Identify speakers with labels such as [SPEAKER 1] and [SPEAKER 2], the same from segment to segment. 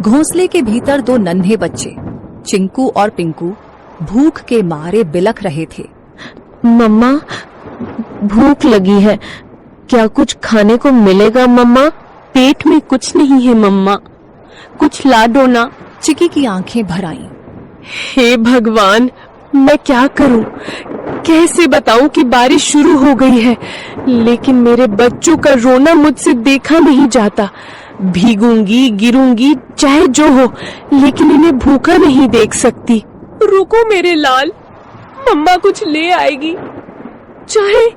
[SPEAKER 1] घोंसले के भीतर दो नन्हे बच्चे चिंकू और पिंकू भूख के मारे बिलख रहे थे।
[SPEAKER 2] मम्मा, भूख लगी है, क्या कुछ खाने को मिलेगा मम्मा? पेट में कुछ नहीं है मम्मा, कुछ ला दो ना।
[SPEAKER 1] चिकी की आंखें भर आईं।
[SPEAKER 2] हे भगवान, मैं क्या करूं? कैसे बताऊं कि बारिश शुरू हो गई है, लेकिन मेरे बच्चों का रोना मुझसे देखा नहीं जाता। भीगूंगी, गिरूंगी, चाहे जो हो, लेकिन इन्हें भूखा नहीं देख सकती। रुको मेरे लाल, मम्मा कुछ ले आएगी, चाहे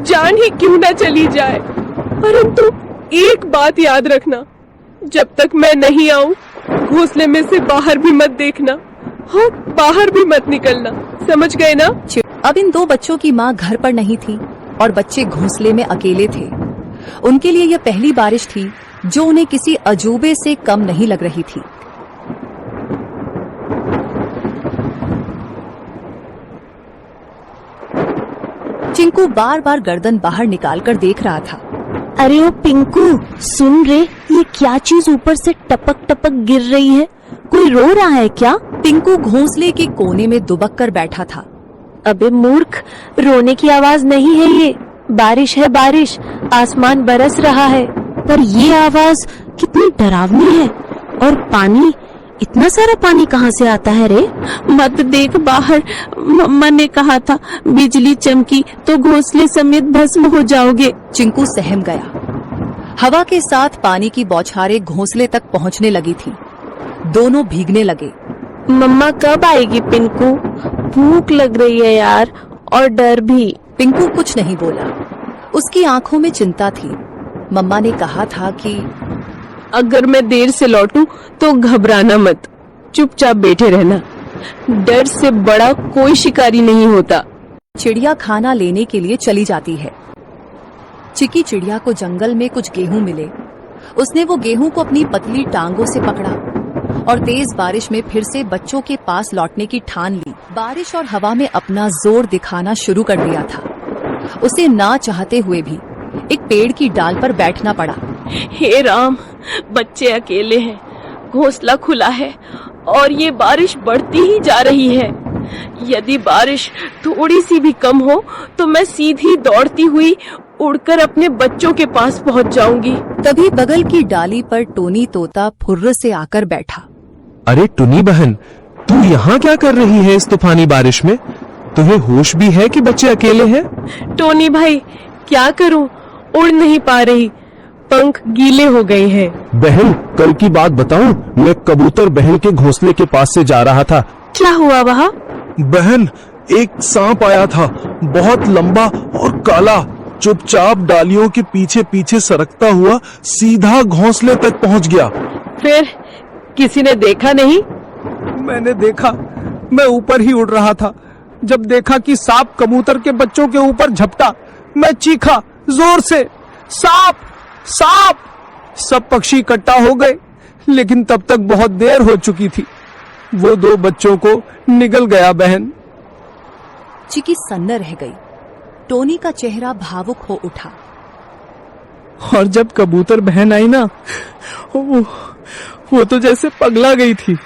[SPEAKER 2] जान ही क्यों ना चली जाए। परंतु एक बात याद रखना, जब तक मैं नहीं आऊं, घोंसले में से बाहर भी मत देखना और बाहर भी मत निकलना, समझ गए ना?
[SPEAKER 1] अब इन दो बच्चों की माँ घर पर नहीं थी और बच्चे घोंसले में अकेले थे। उनके लिए यह पहली बारिश थी जो उन्हें किसी अजूबे से कम नहीं लग रही थी। चिंकू बार बार गर्दन बाहर निकालकर देख रहा था।
[SPEAKER 2] अरे ओ पिंकू, सुन रे, ये क्या चीज ऊपर से टपक टपक गिर रही है? कोई रो रहा है क्या?
[SPEAKER 1] पिंकू घोंसले के कोने में दुबक कर बैठा था।
[SPEAKER 2] अबे मूर्ख, रोने की आवाज नहीं है ये, बारिश है बारिश, आसमान बरस रहा है। पर ये आवाज कितनी डरावनी है। और पानी, इतना सारा पानी कहाँ से आता है रे? मत देख बाहर, मम्मा ने कहा था बिजली चमकी तो घोंसले समेत भस्म हो जाओगे।
[SPEAKER 1] चिंकू सहम गया। हवा के साथ पानी की बौछारें घोंसले तक पहुंचने लगी थी। दोनों भीगने लगे।
[SPEAKER 2] मम्मा कब आएगी पिंकू? भूख लग रही है यार, और डर भी।
[SPEAKER 1] पिंकू कुछ नहीं बोला। उसकी आंखों में चिंता थी। मम्मा ने कहा था कि
[SPEAKER 2] अगर मैं देर से लौटूं तो घबराना मत, चुपचाप बैठे रहना, डर से बड़ा कोई शिकारी नहीं होता।
[SPEAKER 1] चिड़िया खाना लेने के लिए चली जाती है। चिकी चिड़िया को जंगल में कुछ गेहूं मिले। उसने वो गेहूं को अपनी पतली टांगों से पकड़ा और तेज बारिश में फिर से बच्चों के पास लौटने की ठान ली। बारिश और हवा में अपना जोर दिखाना शुरू कर दिया था। उसे ना चाहते हुए भी एक पेड़ की डाल पर बैठना पड़ा।
[SPEAKER 2] हे राम, बच्चे अकेले हैं, घोंसला खुला है और ये बारिश बढ़ती ही जा रही है। यदि बारिश थोड़ी सी भी कम हो तो मैं सीधी दौड़ती हुई उड़कर अपने बच्चों के पास पहुंच जाऊंगी।
[SPEAKER 1] तभी बगल की डाली पर टोनी तोता फुर्र से आकर बैठा।
[SPEAKER 3] अरे टुनी बहन, तू यहाँ क्या कर रही है इस तूफानी बारिश में? तुम्हें होश भी है कि बच्चे अकेले हैं?
[SPEAKER 2] टोनी भाई, क्या करूं, उड़ नहीं पा रही, पंख गीले हो गए हैं।
[SPEAKER 3] बहन, कल की बात बताऊं, मैं कबूतर बहन के घोंसले के पास से जा रहा था।
[SPEAKER 2] क्या हुआ वहाँ?
[SPEAKER 3] बहन, एक सांप आया था, बहुत लंबा और काला, चुपचाप डालियों के पीछे पीछे सरकता हुआ सीधा घोंसले तक पहुंच गया।
[SPEAKER 2] फिर किसी ने देखा नहीं?
[SPEAKER 4] मैंने देखा, मैं ऊपर ही उड़ रहा था। जब देखा कि सांप कबूतर के बच्चों के ऊपर झपटा, मैं चीखा जोर से, सांप सांप। सब पक्षी इकट्ठा हो गए, लेकिन तब तक बहुत देर हो चुकी थी। वो दो बच्चों को निगल गया बहन।
[SPEAKER 1] चिकी सन्न रह गई। टोनी का चेहरा भावुक हो उठा।
[SPEAKER 4] और जब कबूतर बहन आई ना, वो तो जैसे पगला गई थी।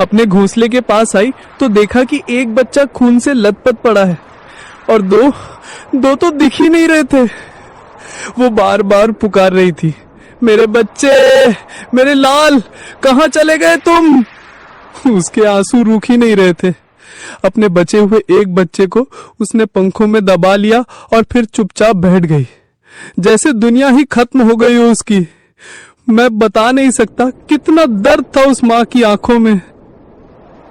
[SPEAKER 4] अपने घोंसले के पास आई तो देखा कि एक बच्चा खून से लथपथ पड़ा है और दो तो दिख ही नहीं रहे थे। वो बार बार पुकार रही थी, मेरे बच्चे, मेरे लाल, कहाँ चले गए तुम? उसके आंसू रुक ही नहीं रहे थे। अपने बचे हुए एक बच्चे को उसने पंखों में दबा लिया और फिर चुपचाप बैठ गई, जैसे दुनिया ही खत्म हो गई हो उसकी। मैं बता नहीं सकता कितना दर्द था उस माँ की आंखों में।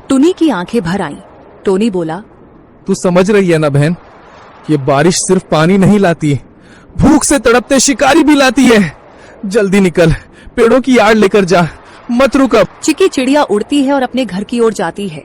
[SPEAKER 1] टुनी की आंखें भर आईं। टोनी बोला,
[SPEAKER 4] तू समझ रही है ना बहन, ये बारिश सिर्फ पानी नहीं लाती, भूख से तड़पते शिकारी भी लाती है। जल्दी निकल, पेड़ों की आड़ लेकर जा, मत रुक अब।
[SPEAKER 1] चिकी चिड़िया उड़ती है और अपने घर की ओर जाती है।